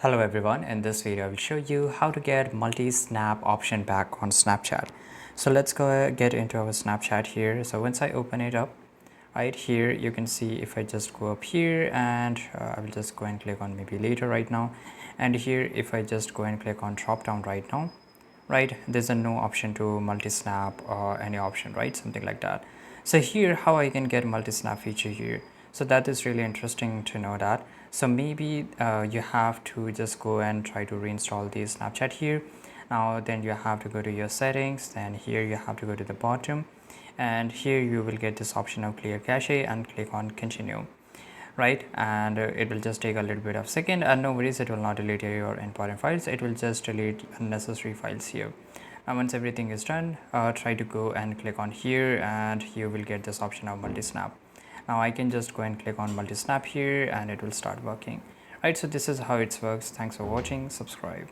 Hello everyone, in this video I will show you how to get multi-snap option back on Snapchat. So let's go get into our Snapchat here. So once I open it up, right here you can see if I just go up here and I will just go and click on maybe later right now, and here if I just go and click on drop down right now, right, there's a no option to multi-snap or any option, right, something like that. So here how I can get multi-snap feature here, so that is really interesting to know that. So maybe you have to just go and try to reinstall the Snapchat here. Now then you have to go to your settings, then here you have to go to the bottom, and here you will get this option of clear cache and click on continue, right, and it will just take a little bit of second, and no worries, it will not delete your important files, it will just delete unnecessary files here. And once everything is done, try to go and click on here and you will get this option of multi-snap. Now I can just go and click on multi-snap here and it will start working, right. So this is how it works. Thanks for watching. Subscribe.